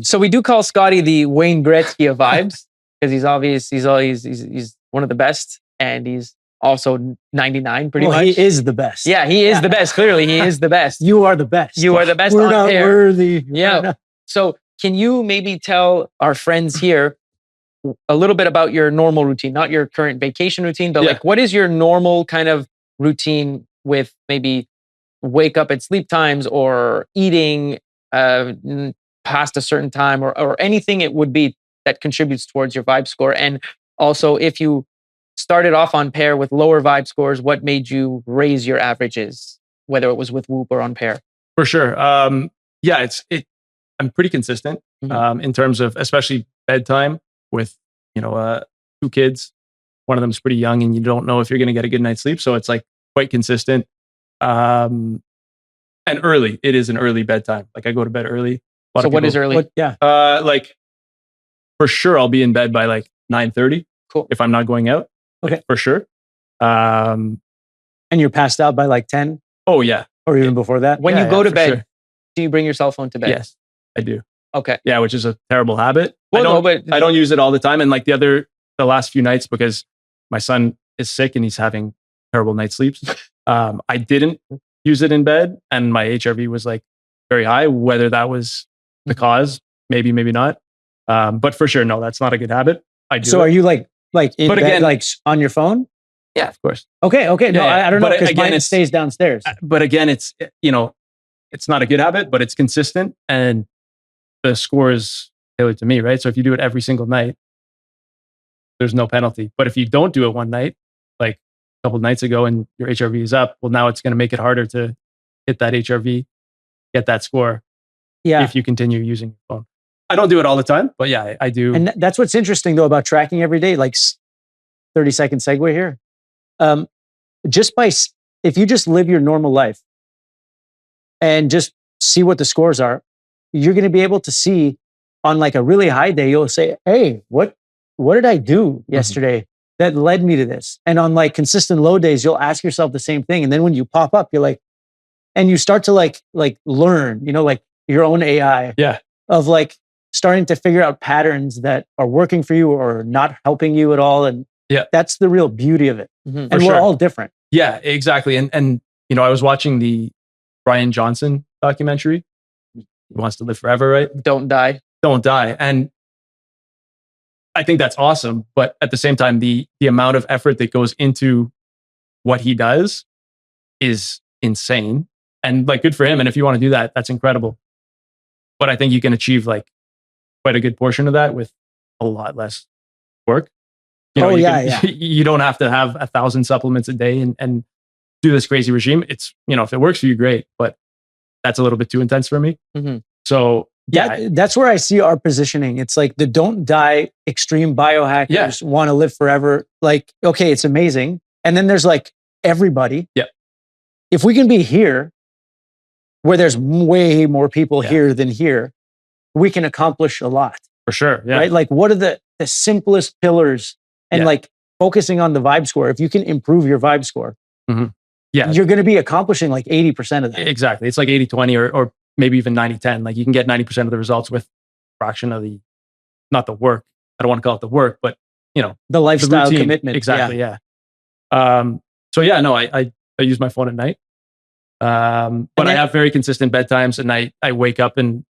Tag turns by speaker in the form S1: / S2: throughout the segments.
S1: So we do call Scotty the Wayne Gretzky of vibes because he's one of the best, and he's also 99 pretty much.
S2: He is the best.
S1: Yeah, he is the best. Clearly, he is the best.
S2: You are the best.
S1: You are the best
S2: We're
S1: on
S2: not
S1: Pear.
S2: worthy.
S1: Yeah. So can you maybe tell our friends here a little bit about your normal routine, not your current vacation routine, but like what is your normal kind of routine with maybe wake up at sleep times or eating past a certain time or anything it would be that contributes towards your vibe score? And also, if you started off on Pear with lower vibe scores, what made you raise your averages, whether it was with Whoop or on Pear?
S3: For sure. I'm pretty consistent in terms of especially bedtime with, 2 kids. One of them is pretty young and you don't know if you're going to get a good night's sleep. So it's like quite consistent. And early. It is an early bedtime. Like I go to bed early.
S1: So what is early?
S3: Like for sure I'll be in bed by like 9:30.
S1: Cool.
S3: If I'm not going out.
S2: Okay.
S3: Like, for sure.
S2: And you're passed out by like 10?
S3: Oh yeah.
S2: Or even before that?
S1: When you go to bed,
S3: sure.
S1: do you bring your cell phone to bed?
S3: Yes, I do.
S1: Okay.
S3: Yeah, which is a terrible habit.
S1: Well,
S3: I don't use it all the time. And like the last few nights, because my son is sick and he's having terrible night sleeps, I didn't use it in bed and my HRV was like very high. Whether that was the cause, maybe not. But for sure, no, that's not a good habit. I do.
S2: So are you like in
S3: but
S2: bed,
S3: again,
S2: like on your phone?
S3: Yeah, of course.
S2: Okay. No,
S3: Yeah.
S2: I don't know
S3: But
S2: because
S3: again,
S2: mine stays downstairs.
S3: But again, it's not a good habit, but it's consistent and the score is tailored to me, right? So if you do it every single night, there's no penalty. But if you don't do it one night, like a couple of nights ago and your HRV is up, well, now it's going to make it harder to hit that HRV, get that score.
S2: Yeah.
S3: If you continue using your phone. I don't do it all the time, but yeah, I do.
S2: And that's what's interesting though about tracking every day, like 30-second segue here. If you just live your normal life and just see what the scores are, you're going to be able to see on like a really high day, you'll say, hey, what did I do yesterday that led me to this? And on like consistent low days, you'll ask yourself the same thing. And then when you pop up, you're like, and you start to like learn, like your own AI of like starting to figure out patterns that are working for you or not helping you at all. And that's the real beauty of it. And we're all different. Yeah,
S3: exactly. And I was watching the Brian Johnson documentary. He wants to live forever, right?
S1: Don't die.
S3: And I think that's awesome. But at the same time, the amount of effort that goes into what he does is insane. And like, good for him. And if you want to do that, that's incredible. But I think you can achieve like quite a good portion of that with a lot less work. You don't have to have 1,000 supplements a day and do this crazy regime. It's, if it works for you, great. But that's a little bit too intense for me. So
S2: that's where I see our positioning. It's like the don't die extreme biohackers want to live forever. Like, okay, it's amazing. And then there's like everybody.
S3: Yeah.
S2: If we can be here where there's way more people here than here, we can accomplish a lot.
S3: For sure. Yeah.
S2: Right? Like what are the simplest pillars and like focusing on the vibe score. If you can improve your vibe score, you're going to be accomplishing like 80% of that.
S3: Exactly. It's like 80-20 or maybe even 90-10. Like you can get 90% of the results with a fraction of not the work. I don't want to call it the work, but
S2: the lifestyle commitment.
S3: Exactly. Yeah. I use my phone at night. But I have very consistent bedtimes and I wake up in,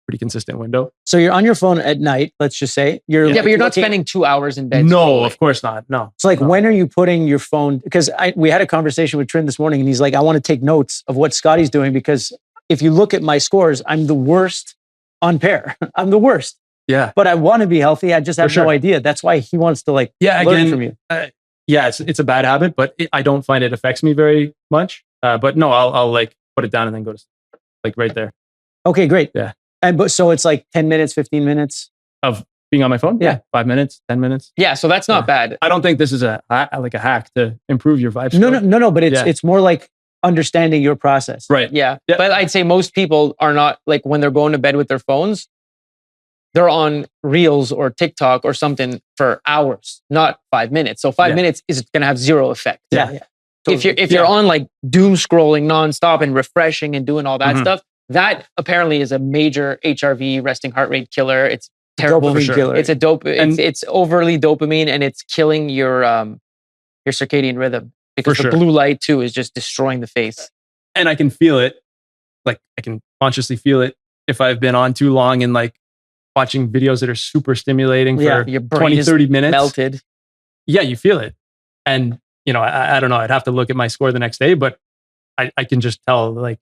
S3: pretty consistent window.
S2: So you're on your phone at night, let's just say.
S1: But you're not spending 2 hours in bed.
S3: No, of course not. No.
S2: It's like, when are you putting your phone? Because we had a conversation with Trin this morning and he's like, I want to take notes of what Scotty's doing because if you look at my scores, I'm the worst on Pear. I'm the worst.
S3: Yeah.
S2: But I want to be healthy. I just have no idea. That's why he wants to learn from you.
S3: It's a bad habit, but I don't find it affects me very much. But no, I'll like put it down and then go to sleep, like right there.
S2: Okay, great.
S3: Yeah.
S2: So it's like 10 minutes, 15 minutes
S3: of being on my phone. Yeah. 5 minutes, 10 minutes.
S1: Yeah. So that's not bad.
S3: I don't think this is a hack to improve your vibe score.
S2: No. But it's more like understanding your process.
S3: Right.
S1: Yeah. But I'd say most people are not like when they're going to bed with their phones, they're on Reels or TikTok or something for hours, not 5 minutes. So 5 minutes is going to have zero effect.
S2: Yeah.
S1: If you're on like doom scrolling nonstop and refreshing and doing all that stuff, that apparently is a major HRV, resting heart rate killer. It's terrible.
S2: Dopamine killer.
S1: It's it's overly dopamine, and it's killing your circadian rhythm, because the blue light too is just destroying the face.
S3: And I can feel it. Like, I can consciously feel it if I've been on too long and like watching videos that are super stimulating for
S1: your brain
S3: 20, 30 minutes.
S1: Melted.
S3: Yeah, you feel it. And, you know, I don't know. I'd have to look at my score the next day, but I can just tell, like,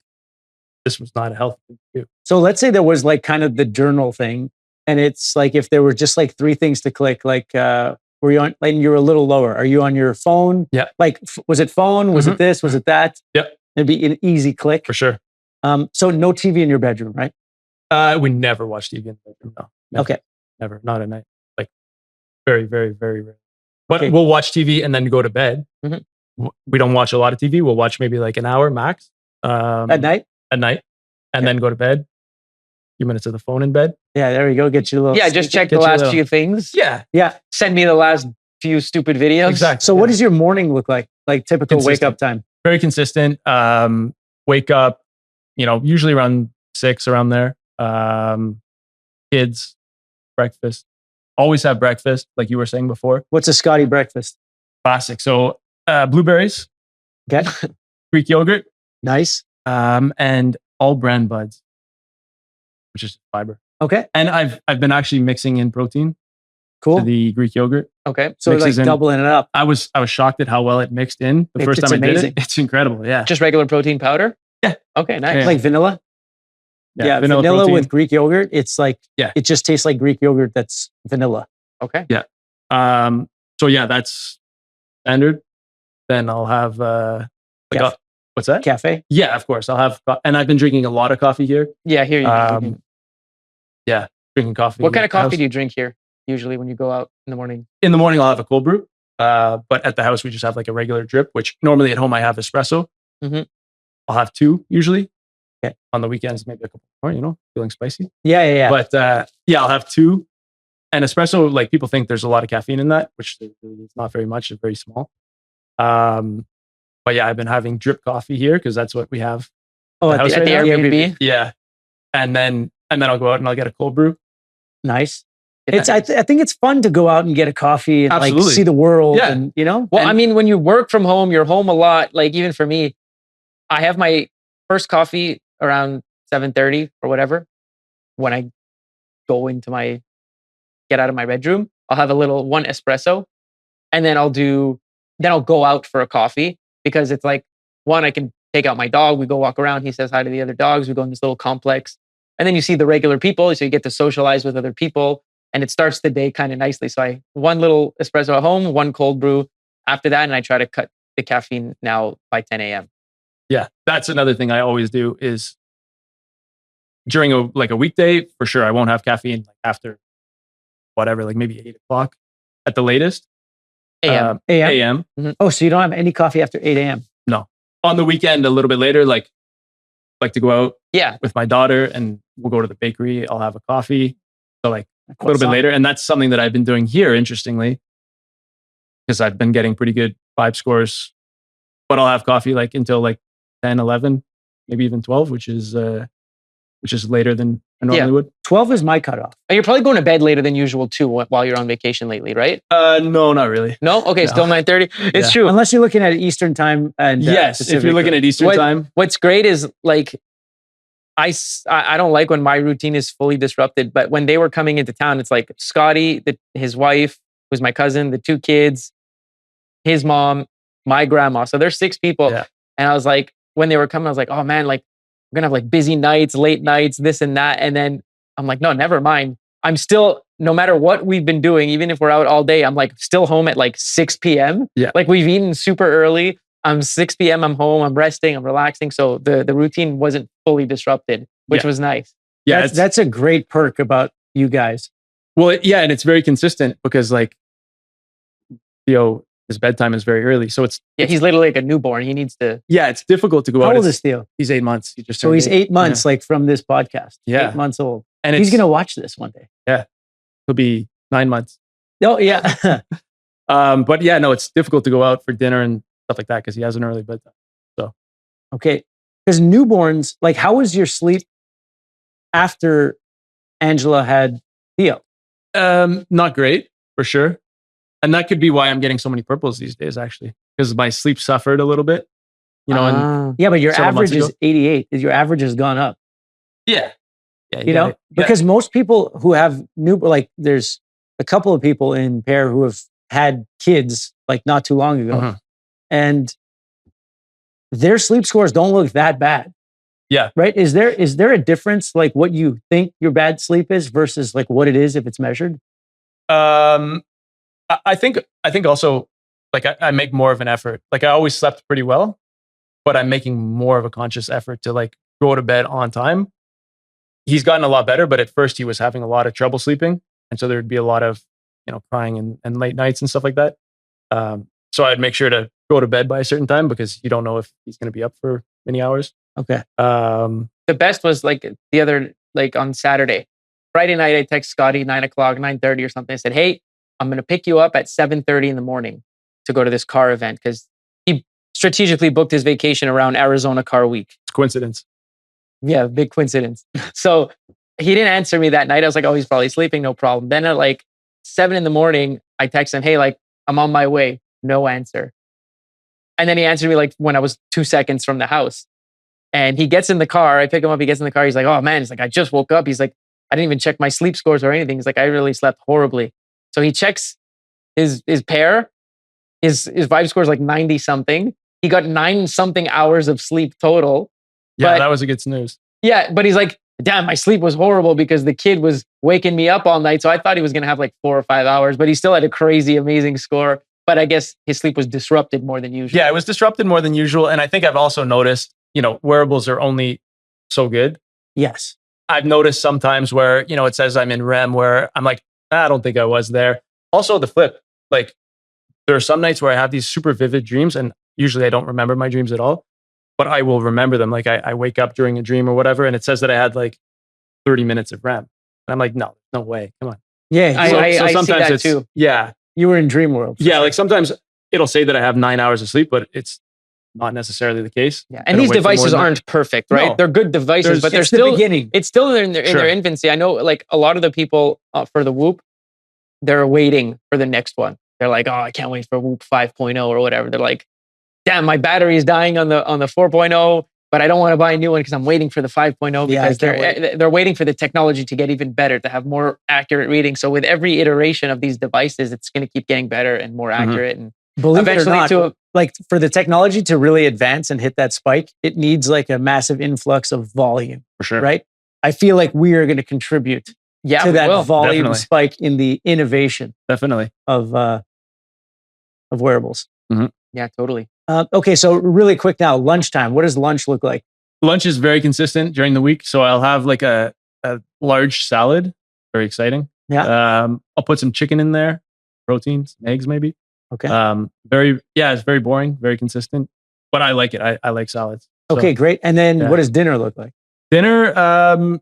S3: this was not a healthy thing to do.
S2: So let's say there was like kind of the journal thing. And it's like, if there were just like 3 things to click, like, were you on, like, you're a little lower. Are you on your phone?
S3: Yeah.
S2: Like, was it phone? Was it this? Was it that?
S3: Yep.
S2: It'd be an easy click.
S3: For sure.
S2: So no TV in your bedroom, right?
S3: We never watch TV in the bedroom. No. Never,
S2: Okay.
S3: Never. Not at night. Like, very, very, very rare. But we'll watch TV and then go to bed.
S1: Mm-hmm.
S3: We don't watch a lot of TV. We'll watch maybe like an hour max.
S2: At night?
S3: At night. And then go to bed. A few minutes of the phone in bed.
S2: Yeah, there we go. Get you a little.
S1: Yeah, just check the last few things.
S3: Yeah.
S2: Yeah.
S1: Send me the last few stupid videos.
S3: Exactly.
S2: So what does your morning look like? Like typical wake up time?
S3: Very consistent. Wake up, you know, usually around 6, around there. Kids, breakfast. Always have breakfast, like you were saying before.
S2: What's a Scotty breakfast?
S3: Classic. So blueberries,
S2: Okay.
S3: Greek yogurt,
S2: Nice.
S3: and all bran buds, which is fiber.
S2: Okay.
S3: And I've been actually mixing in protein
S2: Cool.
S3: to the Greek yogurt.
S1: Okay.
S2: So like
S3: mixes in-
S2: doubling it up.
S3: I was shocked at how well it mixed in the first
S2: It's
S3: time I did
S2: amazing.
S3: it. It's incredible. Yeah.
S1: Just regular protein powder?
S3: Yeah.
S1: Okay, nice.
S3: Yeah.
S2: Like vanilla? Yeah, vanilla
S3: protein.
S2: with Greek yogurt. It's like,
S3: Yeah.
S2: it just tastes like Greek yogurt that's vanilla.
S1: Okay.
S3: So yeah, that's standard. Then I'll have
S2: Caf-
S3: what's that?
S2: Cafe?
S3: Yeah, of course. I'll have, and I've been drinking a lot of coffee here.
S1: Yeah, here you go.
S3: Yeah, drinking coffee.
S1: What kind of
S3: at the house.
S1: coffee do you drink here usually when you go out in the morning?
S3: In the morning, I'll have a cold brew. But at the house, we just have like a regular drip, which normally at home I have espresso.
S1: Mhm.
S3: I'll have 2 usually.
S2: Okay.
S3: On the weekends, maybe a couple more, you know, feeling spicy.
S2: Yeah.
S3: But yeah, I'll have 2. And espresso, like, people think there's a lot of caffeine in that, which it's not very much. It's very small. But yeah, I've been having drip coffee here because that's what we have.
S2: Oh,
S3: house
S1: At the
S3: right now?
S1: Airbnb?
S3: Yeah. And then I'll go out and I'll get a cold brew.
S2: Nice. I think it's fun to go out and get a coffee and like
S3: Absolutely.
S2: see the world.
S3: Yeah.
S2: And, you know?
S1: Well, I mean, when you work from home, you're home a lot. Like, even for me, I have my first coffee around 7:30 or whatever. When I get out of my bedroom, I'll have a little 1 espresso, and then I'll go out for a coffee, because it's like, 1, I can take out my dog. We go walk around. He says hi to the other dogs. We go in this little complex, and then you see the regular people. So you get to socialize with other people, and it starts the day kind of nicely. So 1 little espresso at home, 1 cold brew after that. And I try to cut the caffeine now by 10 a.m.
S3: Yeah. That's another thing I always do is during a weekday, for sure, I won't have caffeine like after whatever, like maybe 8 o'clock at the latest.
S1: AM.
S3: AM.
S2: Oh, so you don't have any coffee after 8 a.m.?
S3: No. On the weekend, a little bit later, like to go out
S1: Yeah.
S3: with my daughter and we'll go to the bakery. I'll have a coffee. So like a little bit
S2: Croissant.
S3: later. And that's something that I've been doing here, interestingly, because I've been getting pretty good vibe scores. But I'll have coffee like until like 10, 11, maybe even 12, which is later than I normally would.
S2: 12 is my cutoff.
S1: And you're probably going to bed later than usual too while you're on vacation lately, right?
S3: No, not really.
S1: No? Okay,
S3: No.
S1: still 9:30. It's
S3: Yeah.
S1: true.
S2: Unless you're looking at Eastern time. And
S3: Yes, if you're looking at Eastern time.
S1: What's great is like, I don't like when my routine is fully disrupted, but when they were coming into town, it's like Scotty, his wife, who's my cousin, the 2 kids, his mom, my grandma. So there's 6 people.
S3: Yeah.
S1: And I was like, when they were coming, I was like, oh man, like we're gonna have like busy nights, late nights, this and that. And then I'm like, no, never mind. I'm still, no matter what we've been doing, even if we're out all day, I'm like still home at like 6 p.m.
S3: Yeah.
S1: Like we've eaten super early. I'm 6 p.m. I'm home. I'm resting. I'm relaxing. So the routine wasn't fully disrupted, which was nice.
S3: Yeah,
S2: that's a great perk about you guys.
S3: Well, yeah, and it's very consistent because like Theo, his bedtime is very early, so it's
S1: He's literally like a newborn. He needs to.
S3: yeah, it's difficult to go
S2: How
S3: out.
S2: old is Theo?
S3: He's 8 months. He just
S2: So
S3: turned
S2: he's 8 months, like from this podcast.
S3: Yeah.
S2: 8 months old.
S3: and
S2: He's
S3: it's
S2: going to watch this one day.
S3: he'll be 9 months.
S2: Oh, yeah.
S3: But yeah, no, it's difficult to go out for dinner and stuff like that because he has an early bedtime.
S2: Okay. Because newborns, like, how was your sleep after Angela had Theo?
S3: Not great, for sure. And that could be why I'm getting so many purples these days, actually, because my sleep suffered a little bit. And
S2: yeah, but your
S3: several months
S2: average is
S3: ago.
S2: 88. Your average has gone up.
S3: Yeah.
S2: You know, because most people who have there's a couple of people in Pear who have had kids like not too long ago, and their sleep scores don't look that bad.
S3: Yeah.
S2: Right? Is there a difference, like what you think your bad sleep is versus like what it is if it's measured?
S3: I think also, like, I make more of an effort. Like, I always slept pretty well, but I'm making more of a conscious effort to like go to bed on time. He's gotten a lot better, but at first he was having a lot of trouble sleeping. And so there'd be a lot of, crying and late nights and stuff like that. So I'd make sure to go to bed by a certain time because you don't know if he's going to be up for many hours.
S2: Okay.
S1: The best was like the other, like on Saturday. Friday night, I text Scotty 9 o'clock, 9:30 or something. I said, hey, I'm going to pick you up at 7:30 in the morning to go to this car event because he strategically booked his vacation around Arizona Car Week.
S3: It's coincidence.
S1: Yeah, big coincidence. So he didn't answer me that night. I was like, oh, he's probably sleeping, no problem. Then at like 7 in the morning, I text him, hey, like, I'm on my way. No answer. And then he answered me like when I was 2 seconds from the house. And he gets in the car. I pick him up. He gets in the car. He's like, oh man, he's like, I just woke up. He's like, I didn't even check my sleep scores or anything. He's like, I really slept horribly. So he checks his Pear. His Vibe score is like 90 something. He got 9 something hours of sleep total.
S3: Yeah, that was a good snooze.
S1: Yeah, but he's like, damn, my sleep was horrible because the kid was waking me up all night. So I thought he was going to have like 4 or 5 hours, but he still had a crazy, amazing score. But I guess his sleep was disrupted more than usual.
S3: Yeah, it was disrupted more than usual. And I think I've also noticed, wearables are only so good.
S2: Yes.
S3: I've noticed sometimes where, it says I'm in REM where I'm like, I don't think I was there. Also the flip, like there are some nights where I have these super vivid dreams and usually I don't remember my dreams at all, but I will remember them. Like I wake up during a dream or whatever and it says that I had like 30 minutes of REM. And I'm like, no way. Come on.
S2: Yeah.
S1: I sometimes see that too.
S3: Yeah.
S2: You were in dream world.
S3: Yeah. Sure. Like sometimes it'll say that I have 9 hours of sleep, but it's not necessarily the case.
S1: Yeah. And these devices aren't perfect, right? No. They're good devices, but they're still beginning. It's still in their infancy. I know like a lot of the people for the Whoop, they're waiting for the next one. They're like, oh, I can't wait for Whoop 5.0 or whatever. They're like, damn, my battery is dying on the 4.0, but I don't want to buy a new one because I'm waiting for the 5.0 because they're waiting for the technology to get even better, to have more accurate readings. So with every iteration of these devices, it's going to keep getting better and more accurate. And
S2: believe it or not, like for the technology to really advance and hit that spike, it needs like a massive influx of volume.
S3: For sure.
S2: Right? I feel like we are going to contribute to that volume spike in the innovation.
S3: Definitely.
S2: Of wearables.
S3: Mm-hmm.
S1: Yeah, totally.
S2: Okay, so really quick now, lunchtime. What does lunch look like?
S3: Lunch is very consistent during the week. So I'll have like a large salad. Very exciting.
S2: Yeah.
S3: I'll put some chicken in there, proteins, eggs maybe.
S2: Okay.
S3: It's very boring, very consistent, but I like it. I like salads. So,
S2: okay, great. And then what does dinner look like?
S3: Dinner's,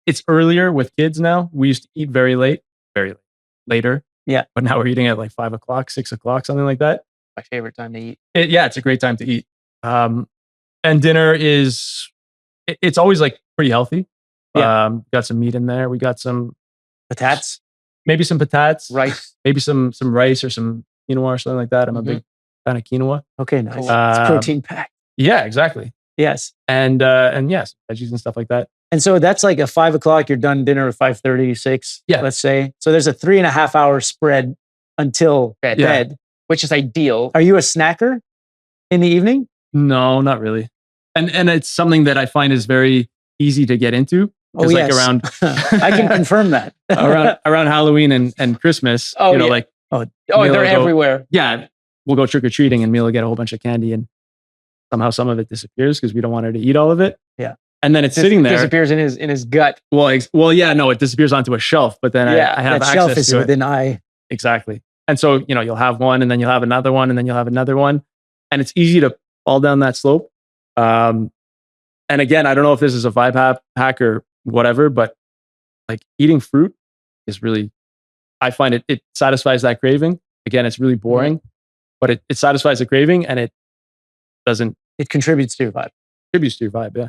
S3: it's earlier with kids now. We used to eat very later.
S2: Yeah.
S3: But now we're eating at like 5 o'clock, 6 o'clock, something like that.
S1: My favorite time to eat.
S3: It's a great time to eat. And dinner it's always like pretty healthy.
S2: Yeah.
S3: Got some meat in there. We got some
S2: patatas.
S3: Maybe some patatas,
S1: rice,
S3: maybe some rice or some quinoa or something like that. I'm a big fan of quinoa.
S2: Okay, nice. It's protein packed.
S3: Yeah, exactly.
S2: Yes,
S3: and yes, veggies and stuff like that.
S2: And so that's like a 5 o'clock. You're done dinner at 5:30, 6.
S3: Yeah,
S2: let's say. So there's a 3.5 hour spread until bed,
S1: which is ideal.
S2: Are you a snacker in the evening?
S3: No, not really. And it's something that I find is very easy to get into.
S2: Oh, yes.
S3: Like around,
S2: I can confirm that.
S3: around Halloween and Christmas, they're
S1: everywhere.
S3: Yeah, we'll go trick or treating, and Mila will get a whole bunch of candy, and somehow some of it disappears because we don't want her to eat all of it.
S2: Yeah,
S3: and then it's sitting there.
S1: Disappears in his gut.
S3: Well, yeah, no, it disappears onto a shelf, but then I have
S2: that
S3: access
S2: shelf is
S3: to
S2: within
S3: it.
S2: eye.
S3: Exactly, and so you'll have one, and then you'll have another one, and then you'll have another one, and it's easy to fall down that slope. And again, I don't know if this is a vibe hack or whatever, but like eating fruit is really, I find it satisfies that craving. Again, it's really boring, but it satisfies the craving and it doesn't.
S2: It contributes to your vibe.
S3: Contributes to your vibe, yeah.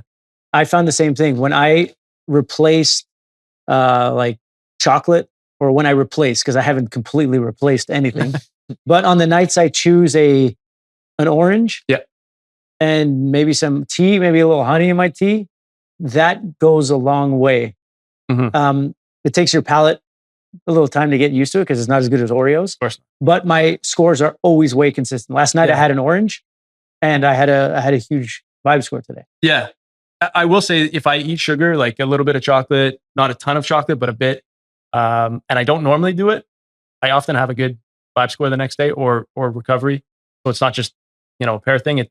S2: I found the same thing when I replaced like chocolate, or when I replace, because I haven't completely replaced anything. But on the nights I choose an orange,
S3: Yeah.
S2: and maybe some tea, maybe a little honey in my tea, that goes a long way. It takes your palate a little time to get used to it because it's not as good as Oreos.
S3: Of course.
S2: But my scores are always way consistent. Last night I had an orange, and I had a huge vibe score today.
S3: Yeah. I will say, if I eat sugar, like a little bit of chocolate, not a ton of chocolate, but a bit, and I don't normally do it, I often have a good vibe score the next day, or recovery. So it's not just, a Pear thing.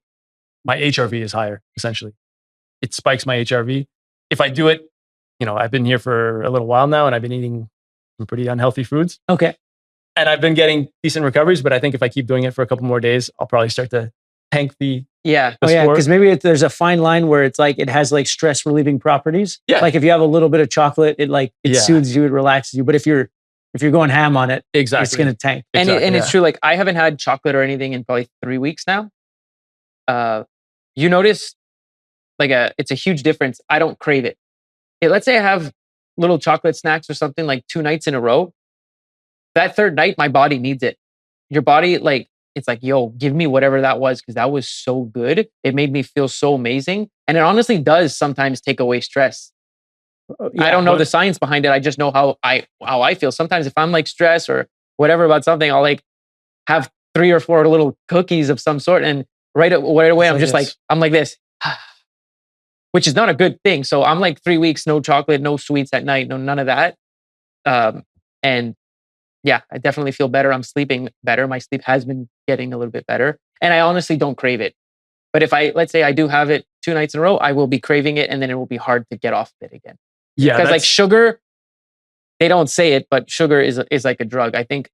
S3: My HRV is higher, essentially. It spikes my HRV. If I do it, I've been here for a little while now, and I've been eating some pretty unhealthy foods.
S2: Okay.
S3: And I've been getting decent recoveries, but I think if I keep doing it for a couple more days, I'll probably start to tank the
S2: yeah.
S3: The score.
S2: Because maybe there's a fine line where it's like it has like stress relieving properties.
S3: Yeah.
S2: Like if you have a little bit of chocolate, it soothes you, it relaxes you. But if you're going ham on it,
S3: exactly,
S2: it's gonna tank.
S1: And it's true. Like I haven't had chocolate or anything in probably 3 weeks now. You notice it's a huge difference. I don't crave it. Let's say I have little chocolate snacks or something like 2 nights in a row. That third night, my body needs it. Your body, it's like, yo, give me whatever that was, because that was so good. It made me feel so amazing. And it honestly does sometimes take away stress. I don't know the science behind it. I just know how I feel. Sometimes if I'm like stressed or whatever about something, I'll like have 3 or 4 little cookies of some sort. And right away, I'm just like, I'm like this, which is not a good thing. So I'm like 3 weeks, no chocolate, no sweets at night, no, none of that. And yeah, I definitely feel better. I'm sleeping better. My sleep has been getting a little bit better. And I honestly don't crave it. But if let's say I do have it 2 nights in a row, I will be craving it, and then it will be hard to get off of it again.
S3: Yeah.
S1: Because like sugar, they don't say it, but sugar is like a drug. I think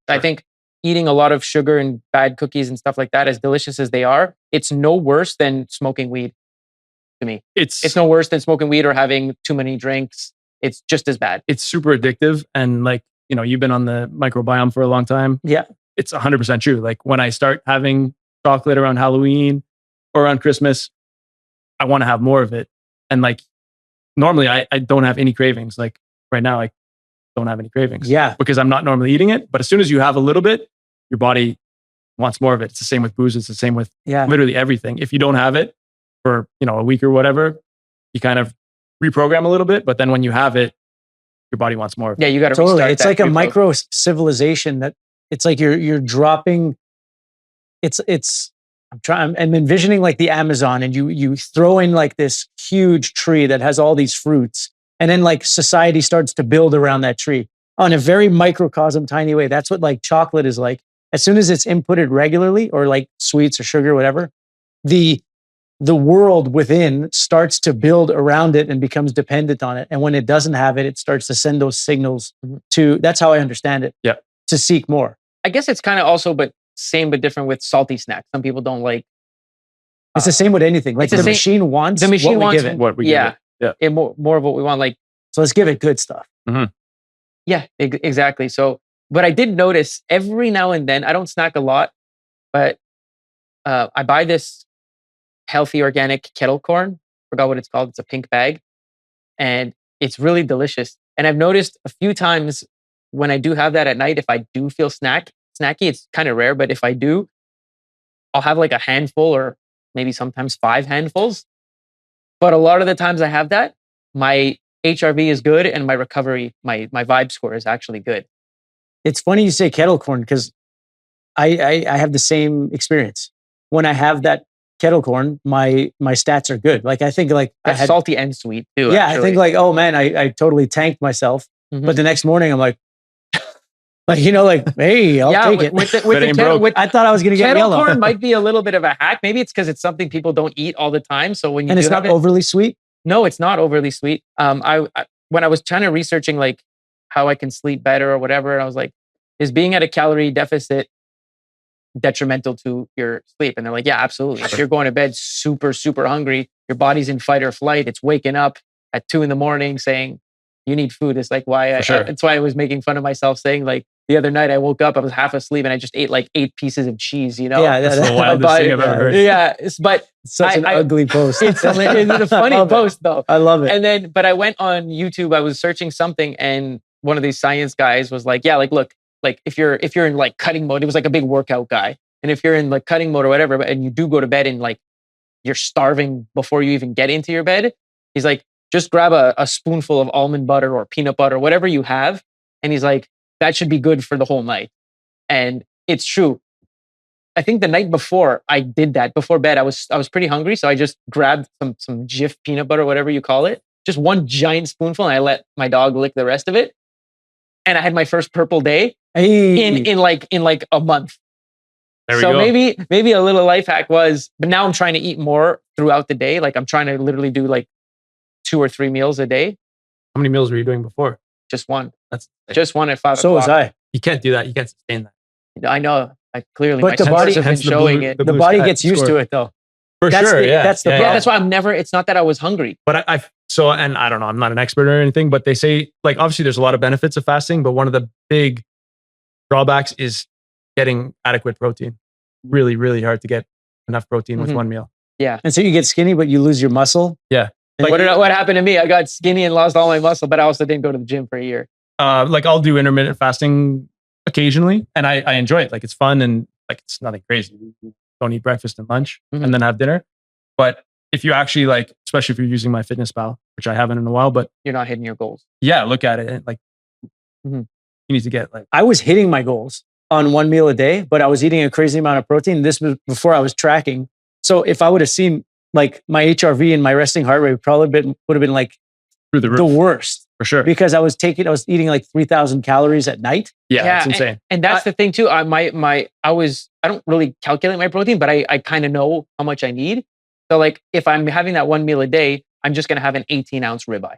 S1: eating a lot of sugar and bad cookies and stuff like that, as delicious as they are, it's no worse than smoking weed to me. It's no worse than smoking weed or having too many drinks. It's just as bad.
S3: It's super addictive. And like, you've been on the microbiome for a long time.
S2: Yeah.
S3: It's 100% true. Like when I start having chocolate around Halloween or around Christmas, I want to have more of it. And like, normally I don't have any cravings. Like right now, I don't have any cravings.
S2: Yeah.
S3: Because I'm not normally eating it. But as soon as you have a little bit, your body wants more of it. It's the same with booze. It's the same with literally everything. If you don't have it for, a week or whatever, you kind of reprogram a little bit. But then when you have it, your body wants more of it.
S1: Yeah, you got to
S2: totally. It's like a micro civilization that it's like you're dropping. I'm envisioning like the Amazon, and you throw in like this huge tree that has all these fruits, and then like society starts to build around that tree on a very microcosm, tiny way. That's what like chocolate is like. As soon as it's inputted regularly, or like sweets or sugar, whatever, the world within starts to build around it and becomes dependent on it. And when it doesn't have it, it starts to send those signals that's how I understand it.
S3: Yeah.
S2: To seek more.
S1: I guess it's kind of also, but same but different with salty snacks. Some people don't like.
S2: It's the same with anything. Like the machine wants what we give it.
S3: What we give it.
S1: Yeah. More of what we want. Like,
S2: so let's give it good stuff.
S3: Mm-hmm.
S1: Yeah, exactly. So, but I did notice every now and then, I don't snack a lot, but I buy this healthy organic kettle corn. Forgot what it's called. It's a pink bag, and it's really delicious. And I've noticed a few times when I do have that at night, if I do feel snacky, it's kind of rare, but if I do, I'll have like a handful, or maybe sometimes 5 handfuls. But a lot of the times I have that, my HRV is good, and my recovery, my vibe score is actually good.
S2: It's funny you say kettle corn, because I have the same experience. When I have that kettle corn, my stats are good. Like I think like
S1: that's salty and sweet too.
S2: Yeah,
S1: actually.
S2: I think like, oh man, I totally tanked myself. Mm-hmm. But the next morning I'm like, hey, I'll take it.
S1: With the kettle,
S2: I thought I was going to get
S1: kettle
S2: yellow.
S1: corn might be a little bit of a hack. Maybe it's because it's something people don't eat all the time. So when you
S2: it's not overly sweet.
S1: No, it's not overly sweet. I when I was trying to researching like how I can sleep better or whatever, and I was like, is being at a calorie deficit detrimental to your sleep? And they're like, yeah, absolutely. If you're going to bed super, super hungry, your body's in fight or flight. It's waking up at 2 a.m. saying you need food. It's like why that's why I was making fun of myself saying like, the other night I woke up, I was half asleep, and I just ate like 8 pieces of cheese. You know,
S2: Yeah,
S3: That's the wildest
S1: But-
S3: thing I've ever heard.
S1: yeah. But
S2: such an ugly post.
S1: it's a funny
S2: I love it.
S1: post though.
S2: I love it.
S1: And then, but I went on YouTube. I was searching something, and one of these science guys was like, "Yeah, like look, like if you're in like cutting mode, it was like a big workout guy, and if you're in like cutting mode or whatever, and you do go to bed and like you're starving before you even get into your bed, he's like, just grab a spoonful of almond butter or peanut butter, whatever you have, and he's like, that should be good for the whole night." And it's true. I think the night before I did that, before bed, I was pretty hungry, so I just grabbed some Jif peanut butter, whatever you call it, just one giant spoonful, and I let my dog lick the rest of it. And I had my first purple day in like a month.
S3: There we
S1: So
S3: go.
S1: maybe a little life hack was, but now I'm trying to eat more throughout the day. Like I'm trying to literally do like 2 or 3 meals a day.
S3: How many meals were you doing before?
S1: Just one.
S3: That's
S1: Just one at 5
S2: So was
S1: o'clock.
S2: I.
S3: You can't do that. You can't sustain that.
S1: I know. I clearly,
S2: But
S1: my
S2: the
S1: sensors
S2: body-
S1: have been
S3: hence the
S1: showing
S3: blue-
S1: it.
S3: the
S2: The
S3: blue
S2: body
S3: sky
S2: gets used
S3: score.
S2: to it though.
S3: For
S2: That's
S3: sure.
S2: the-
S3: Yeah.
S2: that's the
S3: Yeah,
S1: Yeah,
S2: problem.
S1: that's why I'm never. It's not that I was hungry.
S3: But and I don't know, I'm not an expert or anything, but they say, like, obviously there's a lot of benefits of fasting, but one of the big drawbacks is getting adequate protein. Really, really hard to get enough protein with
S1: Mhm.
S3: one meal.
S2: And so you get skinny, but you lose your muscle.
S3: Yeah.
S2: And
S1: What happened to me? I got skinny and lost all my muscle, but I also didn't go to the gym for a year.
S3: Like I'll do intermittent fasting occasionally and I enjoy it. Like it's fun and like it's nothing crazy. Don't eat breakfast and lunch
S1: Mhm.
S3: and then have dinner. But if you actually like, especially if you're using my fitness pal, which I haven't in a while, but
S1: You're not hitting your goals.
S3: yeah, look at it. And like
S1: Mhm.
S3: you need to get like,
S2: I was hitting my goals on one meal a day, but I was eating a crazy amount of protein. This was before I was tracking. So if I would have seen like my HRV and my resting heart rate would have been like
S3: through the roof
S2: the worst
S3: for sure.
S2: because I was eating like 3,000 calories at night.
S3: Yeah, it's insane.
S1: And that's the thing too. I don't really calculate my protein, but I kind of know how much I need. So like if I'm having that one meal a day, I'm just gonna have an 18-ounce ribeye.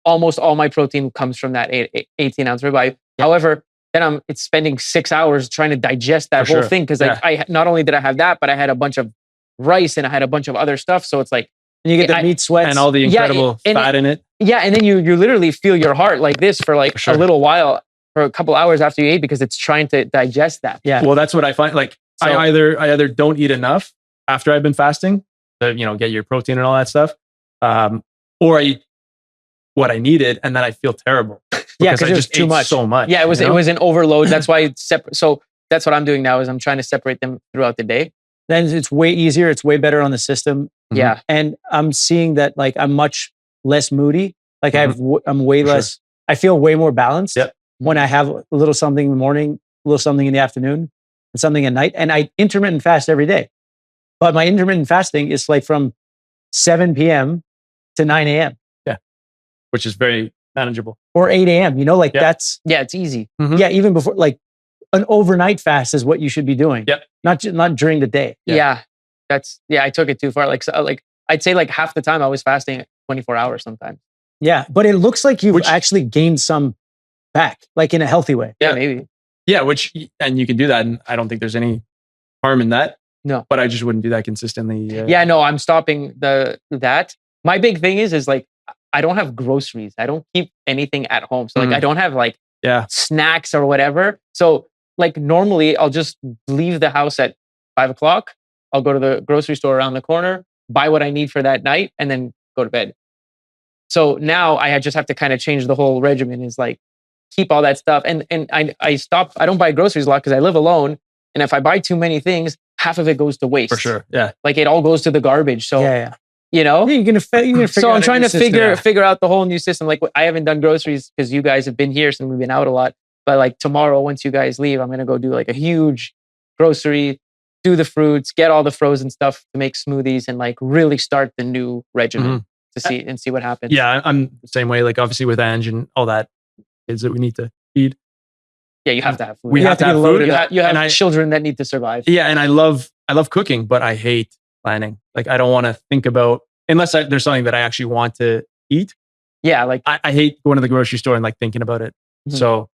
S1: Almost all my protein comes from that 18-ounce ribeye. However, then it's spending 6 hours trying to digest that
S3: For
S1: whole
S3: sure.
S1: thing because
S3: Yeah.
S1: I not only did I have that, but I had a bunch of rice and I had a bunch of other stuff. So it's like,
S2: And you get the meat sweats.
S3: And all the
S1: Yeah,
S3: incredible
S1: and
S3: fat in it.
S1: yeah, and then you literally feel your heart like this for like
S3: For sure.
S1: a little while, for a couple hours after you ate, because it's trying to digest that.
S2: Yeah.
S3: Well, that's what I find. Like
S1: So-
S3: I either don't eat enough after I've been fasting to, get your protein and all that stuff. Or I eat what I needed and then I feel terrible.
S2: Yeah,
S3: Because
S2: 'cause
S3: I
S2: it was
S3: just
S2: too
S3: ate
S2: much.
S3: so much.
S1: Yeah, it was
S3: you know?
S1: it was an overload. That's why it's separate. So that's what I'm doing now is I'm trying to separate them throughout the day.
S2: Then it's way easier. It's way better on the system.
S3: Mhm.
S1: Yeah.
S2: And I'm seeing that like I'm much less moody. Like I'm way
S3: For sure.
S2: less, I feel way more balanced
S3: Yep.
S2: when I have a little something in the morning, a little something in the afternoon, and something at night. And I intermittent fast every day. But my intermittent fasting is like from 7 p.m. to 9 a.m.
S3: which is very manageable.
S2: or 8 a.m. Like
S3: Yeah.
S2: that's,
S1: Yeah, it's easy.
S3: Mhm.
S2: yeah, even before, like an overnight fast is what you should be doing.
S3: Yep.
S2: Not during the day.
S3: Yeah.
S1: Yeah. I took it too far. Like I'd say like half the time I was fasting 24 hours sometimes.
S2: Yeah. But it looks like you've
S3: Which-
S2: actually gained some back, like in a healthy way.
S1: Yeah,
S3: Yeah.
S1: maybe.
S3: Yeah, and you can do that. And I don't think there's any harm in that.
S1: No.
S3: But I just wouldn't do that consistently.
S1: Yeah, no, I'm stopping that. My big thing is like I don't have groceries. I don't keep anything at home. So like I don't have like
S3: Yeah.
S1: snacks or whatever. So like normally I'll just leave the house at 5 o'clock. I'll go to the grocery store around the corner, buy what I need for that night, and then go to bed. So now I just have to kind of change the whole regimen is like keep all that stuff. And I stop, I don't buy groceries a lot because I live alone. And if I buy too many things, half of it goes to waste.
S3: For sure. Yeah.
S1: Like it all goes to the garbage. So,
S2: Yeah.
S1: you know,
S2: You're gonna figure
S1: so I'm
S2: out
S1: trying
S2: a
S1: to
S2: new system.
S1: figure out the whole new system. Like I haven't done groceries because you guys have been here since we've been out a lot. But like tomorrow, once you guys leave, I'm gonna go do like a huge grocery, do the fruits, get all the frozen stuff to make smoothies, and like really start the new regimen to see what happens.
S3: Yeah. I'm the same way. Like obviously with Ange and all that kids that we need to feed.
S1: Yeah, you have to have food.
S3: We
S2: You
S3: have to
S2: have
S3: have
S2: to get
S3: food.
S2: loaded
S1: you have
S3: And
S1: children that need to survive.
S3: Yeah, and I love cooking, but I hate planning. Like I don't want to think about unless there's something that I actually want to eat.
S1: Yeah, like
S3: I hate going to the grocery store and like thinking about it.
S1: Mhm.
S3: So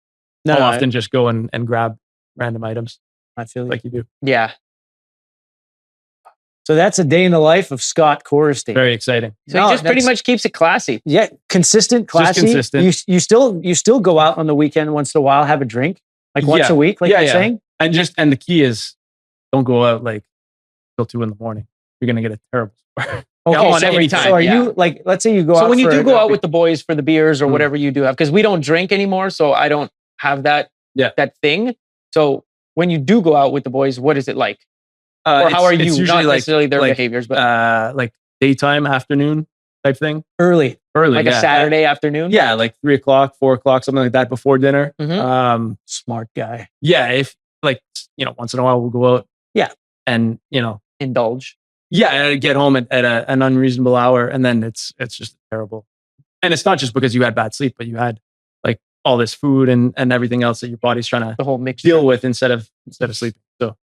S2: No,
S3: I'll
S2: no,
S3: often just go and grab random items
S2: I feel you.
S3: like you do.
S1: yeah.
S2: So that's a day in the life of Scott Coristy.
S3: Very exciting.
S1: So he just pretty much keeps it classy.
S2: Yeah, consistent, classy.
S3: Just consistent.
S2: You still go out on the weekend once in a while, have a drink, like once a week, like you're saying.
S3: And the key is, don't go out like till 2 a.m. You're gonna get a terrible score.
S2: Okay,
S1: every time.
S2: So are you like, let's say you go out.
S1: So when you do go out with the boys for the beers or whatever you do have, because we don't drink anymore, so I don't have that thing. So when you do go out with the boys, what is it like? Or how are you? Not necessarily their behaviors, but
S3: like daytime, afternoon type thing.
S2: Early,
S1: like a Saturday afternoon.
S3: Yeah, like 3 o'clock, 4 o'clock, something like that before dinner.
S2: Smart guy.
S3: Yeah, if like once in a while we'll go out.
S2: Yeah,
S3: and
S1: indulge.
S3: Yeah, and I'd get home at an unreasonable hour, and then it's just terrible. And it's not just because you had bad sleep, but you had like all this food and everything else that your body's trying to
S1: the whole mix
S3: deal with instead of sleeping.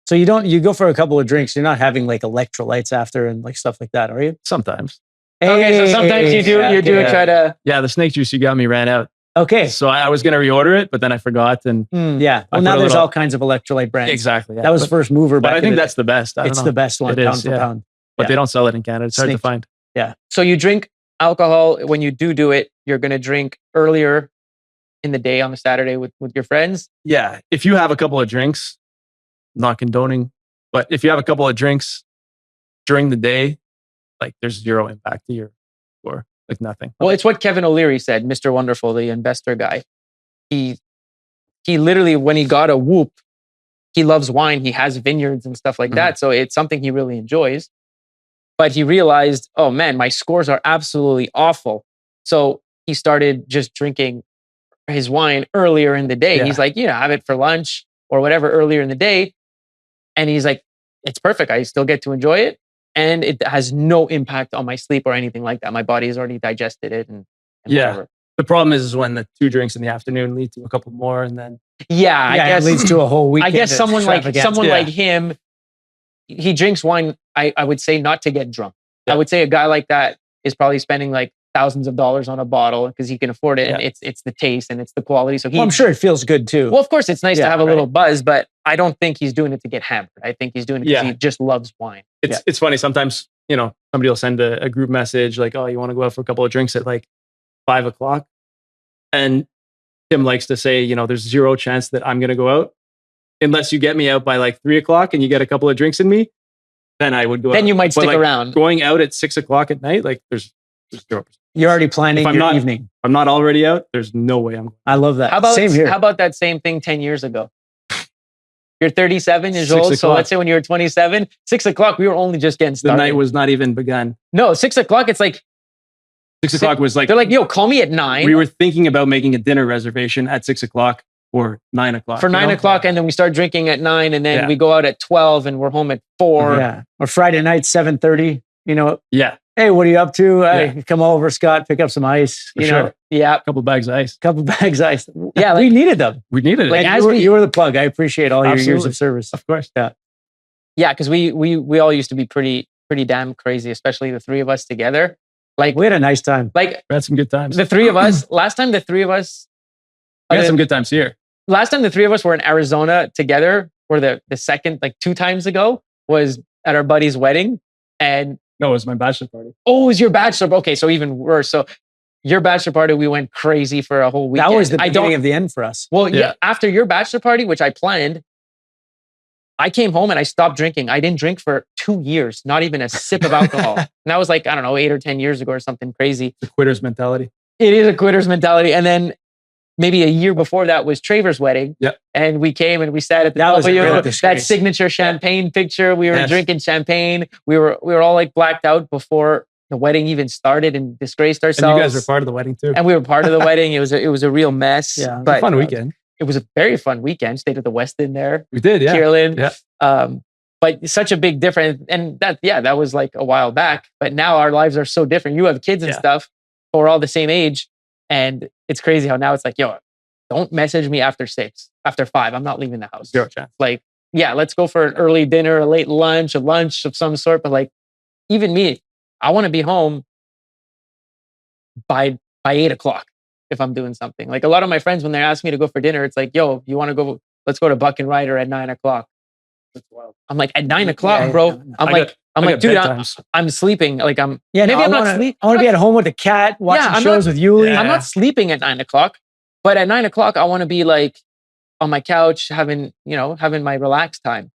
S2: So you go for a couple of drinks. You're not having like electrolytes after and like stuff like that, are you?
S3: Sometimes.
S1: Okay, so sometimes you do try to.
S3: Yeah, the snake juice you got me ran out.
S2: Okay.
S3: So I was going to reorder it, but then I forgot. And
S2: yeah. Well, now there's all kinds of electrolyte brands.
S3: Exactly. Yeah.
S2: That was first mover.
S3: But I think that's the best.
S2: It's the best one, pound for pound.
S3: But they don't sell it in Canada. It's hard to find.
S2: Yeah.
S1: So you drink alcohol. When you do it, you're going to drink earlier in the day on a Saturday with your friends.
S3: Yeah. If you have a couple of drinks, not condoning, but if you have a couple of drinks during the day, like there's zero impact to your score, like nothing.
S1: Well, it's what Kevin O'Leary said, Mr. Wonderful, the investor guy. He literally, when he got a Whoop, he loves wine. He has vineyards and stuff like that. So it's something he really enjoys. But he realized, oh man, my scores are absolutely awful. So he started just drinking his wine earlier in the day. Yeah. He's like, have it for lunch or whatever earlier in the day. And he's like, it's perfect. I still get to enjoy it. And it has no impact on my sleep or anything like that. My body has already digested it. And whatever.
S3: The problem is when the 2 drinks in the afternoon lead to a couple more, and then
S1: I guess
S2: it leads to a whole weekend.
S1: I guess someone like him, he drinks wine. I would say not to get drunk. Yeah. I would say a guy like that is probably spending like thousands of dollars on a bottle because he can afford it, and it's the taste and it's the quality. So
S2: I'm sure it feels good too.
S1: Well, of course, it's nice to have a little buzz, but I don't think he's doing it to get hammered. I think he's doing it because he just loves wine.
S3: It's funny sometimes. Somebody will send a group message like, "Oh, you want to go out for a couple of drinks at like 5 o'clock?" And Tim likes to say, there's zero chance that I'm going to go out unless you get me out by like 3 o'clock and you get a couple of drinks in me. Then I would go.
S1: Then
S3: out.
S1: You might stick around.
S3: Going out at 6 o'clock at night, like there's 0%.
S2: You're already planning your evening.
S3: I'm not already out. There's no way I'm going.
S2: I love that.
S1: Same here. How about that same thing 10 years ago? You're 37 years old. So let's say when you were 27, 6 o'clock, we were only just getting started.
S3: The night was not even begun.
S1: No, 6 o'clock, it's like.
S3: 6 o'clock was like.
S1: They're like, yo, call me at 9.
S3: We were thinking about making a dinner reservation at 6 o'clock or 9 o'clock.
S1: For 9 o'clock, and then we start drinking at 9, and then we go out at 12, and we're home at 4.
S2: Yeah. Or Friday night, 7:30.
S3: Yeah.
S2: Hey, what are you up to? Hey, come over, Scott, pick up some ice.
S3: For sure.
S1: Yeah.
S3: A couple bags of ice.
S2: Yeah, we needed them.
S3: We needed it.
S2: Like you were the plug. I appreciate all your years of service.
S3: Of course.
S2: Yeah.
S1: Yeah, because we all used to be pretty damn crazy, especially the 3 of us together. Like
S2: we had a nice time.
S1: Like
S3: we had some good times.
S1: The 3 of us. Last time the 3 of us.
S3: We had some good times here.
S1: Last time the 3 of us were in Arizona together, or the second, like 2 times ago, was at our buddy's wedding. And
S3: no, it was my bachelor party.
S1: Oh, it was your bachelor. Okay, so even worse. So your bachelor party, we went crazy for a whole weekend.
S2: That was the beginning of the end for us.
S1: Well, yeah. After your bachelor party, which I planned, I came home and I stopped drinking. I didn't drink for 2 years, not even a sip of alcohol. And that was like, I don't know, 8 or 10 years ago or something crazy.
S3: The quitter's mentality.
S1: It is a quitter's mentality. And then maybe a year before that was Traver's wedding.
S3: Yep.
S1: And we came and we sat at the that signature champagne picture. We were drinking champagne. We were all like blacked out before the wedding even started and disgraced ourselves.
S3: And you guys were part of the wedding too.
S1: And we were part of the wedding. It was a real mess.
S2: Yeah.
S1: But,
S3: fun weekend.
S1: It was a very fun weekend. Stayed at the Westin there.
S3: We did, yeah.
S1: Kierland.
S3: Yeah.
S1: But such a big difference. And that was like a while back. But now our lives are so different. You have kids and stuff, but we're all the same age. And it's crazy how now it's like, yo, don't message me after 6, after 5. I'm not leaving the house.
S3: Zero chance.
S1: Like, yeah, let's go for an early dinner, a late lunch, a lunch of some sort. But like, even me, I want to be home by 8 o'clock if I'm doing something. Like a lot of my friends, when they ask me to go for dinner, it's like, yo, you want to go? Let's go to Buck and Ryder at 9 o'clock. That's wild. I'm like, at 9 o'clock, bro. I'm I'm
S3: Like
S1: like,
S3: at
S1: dude,
S3: bedtimes.
S1: I'm sleeping. Like I'm
S2: Yeah,
S1: maybe
S2: no,
S1: I'm
S2: I
S1: not
S2: wanna,
S1: sleep.
S2: I want to be at home with the cat, watching
S1: I'm
S2: shows
S1: not-
S2: with Yuli.
S3: Yeah.
S1: I'm not sleeping at 9:00, but at 9:00 I want to be like on my couch having my relaxed time.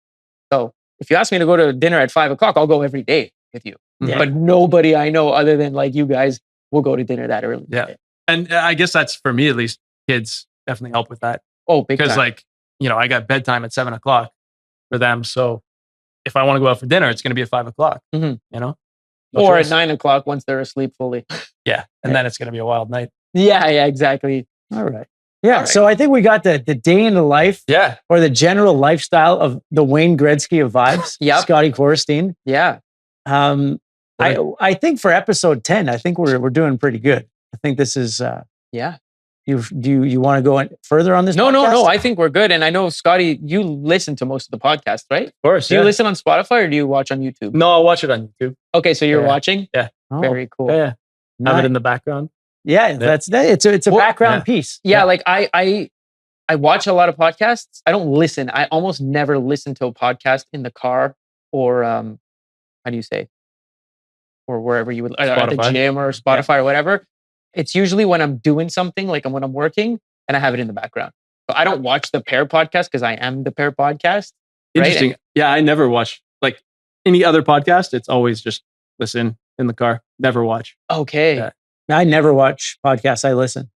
S1: So if you ask me to go to dinner at 5:00, I'll go every day with you.
S2: Yeah.
S1: But nobody I know other than like you guys will go to dinner that early.
S3: Yeah. And I guess that's for me at least. Kids definitely help with that
S1: Oh, big
S3: because
S1: time.
S3: like I got bedtime at 7:00 for them. So if I want to go out for dinner, it's going to be at 5:00.
S1: Mhm.
S3: No
S1: or at
S3: choice.
S1: 9:00 once they're asleep fully.
S3: Yeah, and then it's going to be a wild night.
S1: Yeah, exactly.
S2: All right. Yeah.
S1: All right.
S2: So I think we got the day in the life
S3: Yeah,
S2: or the general lifestyle of the Wayne Gretzky of vibes.
S1: Yep.
S2: Scotty Korstein.
S1: Yeah.
S2: I think for episode 10, I think we're doing pretty good. I think this is
S1: Yeah.
S2: you want to go further on this?
S1: No.
S2: podcast?
S1: I think we're good. And I know, Scotty, you listen to most of the podcast, right?
S3: of course.
S1: Do you listen on Spotify or do you watch on YouTube?
S3: No, I'll watch it on YouTube.
S1: Okay, so you're
S3: Yeah.
S1: watching?
S2: Oh,
S1: Very cool.
S3: Yeah, have
S2: nice.
S3: it in the background.
S2: Yeah, it's a
S1: Well,
S2: background
S3: yeah.
S2: piece.
S1: Yeah, like I watch a lot of podcasts. I don't listen. I almost never listen to a podcast in the car or how do you say? Or wherever you would at the
S3: Spotify.
S1: gym or Spotify or whatever. It's usually when I'm doing something, like when I'm working, and I have it in the background. So I don't watch the Pear podcast because I am the Pear podcast. Right?
S3: Interesting. Yeah, I never watch like any other podcast. It's always just listen in the car. Never watch.
S1: Okay.
S3: Yeah.
S2: I never watch podcasts. I listen.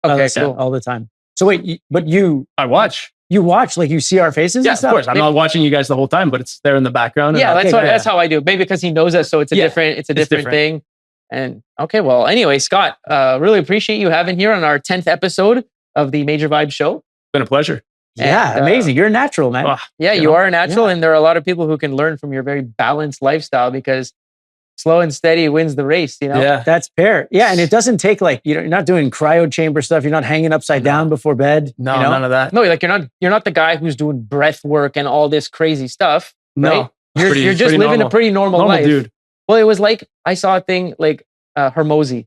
S2: I
S1: Okay,
S2: listen
S1: cool.
S2: all the time. So wait, but you
S3: I watch.
S2: watch, like you see our faces?
S3: Yeah,
S2: and
S3: of
S2: stuff?
S3: course. I'm not watching you guys the whole time, but it's there in the background.
S1: Yeah,
S3: and
S1: that's how I do. Maybe because he knows us, so it's a
S3: Yeah,
S1: different
S3: it's
S1: different
S3: different.
S1: thing. And okay, well, anyway, Scott, really appreciate you having here on our 10th episode of the Major Vibe Show.
S3: It's been a pleasure.
S2: Yeah,
S1: And,
S2: amazing. You're a natural, man.
S3: Oh,
S1: Yeah,
S3: You
S1: you
S3: know?
S1: are a natural,
S2: Yeah.
S1: and there are a lot of people who can learn from your very balanced lifestyle because slow and steady wins the race.
S3: yeah.
S2: That's Pear. Yeah, and it doesn't take like you're not doing cryo chamber stuff. You're not hanging upside down before bed.
S3: No,
S2: you know?
S3: none of that.
S1: No, like you're not the guy who's doing breath work and all this crazy stuff.
S3: No.
S1: Right? You're
S3: Pretty-
S1: just
S3: pretty
S1: living
S3: normal.
S1: a pretty normal life.
S3: dude.
S1: Well, it was like I saw a thing like Hermosi.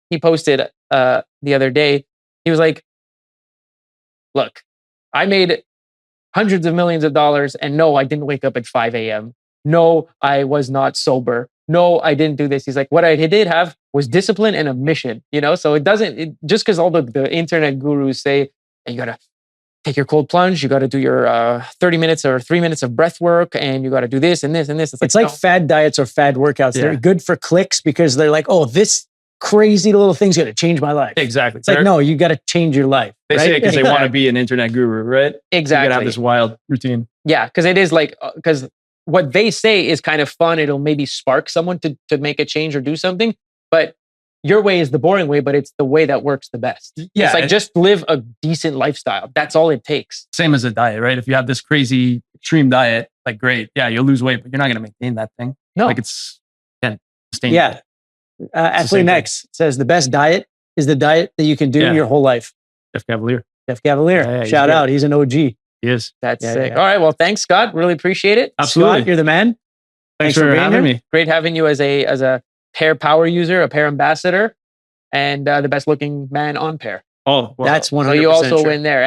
S1: He posted the other day. He was like, "Look, I made hundreds of millions of dollars, and no, I didn't wake up at 5 a.m. No, I was not sober. No, I didn't do this." He's like, "What I did have was discipline and a mission." So it doesn't just because all the internet gurus say you gotta take your cold plunge, you gotta do your 30 minutes or 3 minutes of breath work, and you gotta do this and this and this.
S2: It's like
S1: no.
S2: fad diets or fad workouts.
S3: Yeah.
S2: They're good for clicks because they're like, oh, this crazy little thing's going to change my life.
S3: Exactly.
S2: It's like, no, you got to change your life.
S3: They
S2: right?
S3: say it because they want to be an internet guru, right? You
S1: Exactly.
S3: gotta have this wild routine.
S1: Yeah, because it is like because what they say is kind of fun. It'll maybe spark someone to make a change or do something. But your way is the boring way, but it's the way that works the best.
S3: Yeah,
S1: it's like
S3: and-
S1: just live a decent lifestyle. That's all it takes.
S3: Same as a diet, right? If you have this crazy extreme diet, like great, yeah, you'll lose weight, but you're not gonna maintain that thing.
S1: No,
S3: Like it's sustainable.
S2: Yeah. Athlete
S3: same thing.
S2: Next says the best diet is the diet that you can do
S3: Yeah.
S2: your whole life.
S3: Jeff Cavalier.
S2: Jeff Cavalier.
S3: Yeah, he's
S2: Shout
S3: great.
S2: out. He's an OG.
S3: He is.
S1: that's
S2: Yeah,
S1: sick.
S2: yeah.
S1: All right, well, thanks, Scott. Really appreciate it.
S3: Absolutely.
S2: Scott, you're the man.
S3: Thanks
S2: for
S3: for
S2: being
S3: having
S2: here.
S3: me.
S1: Great having you as a Pear power user, a Pear ambassador, and the best looking man on Pear.
S3: Oh, well,
S2: That's 100%
S1: So you also
S2: true.
S1: win there.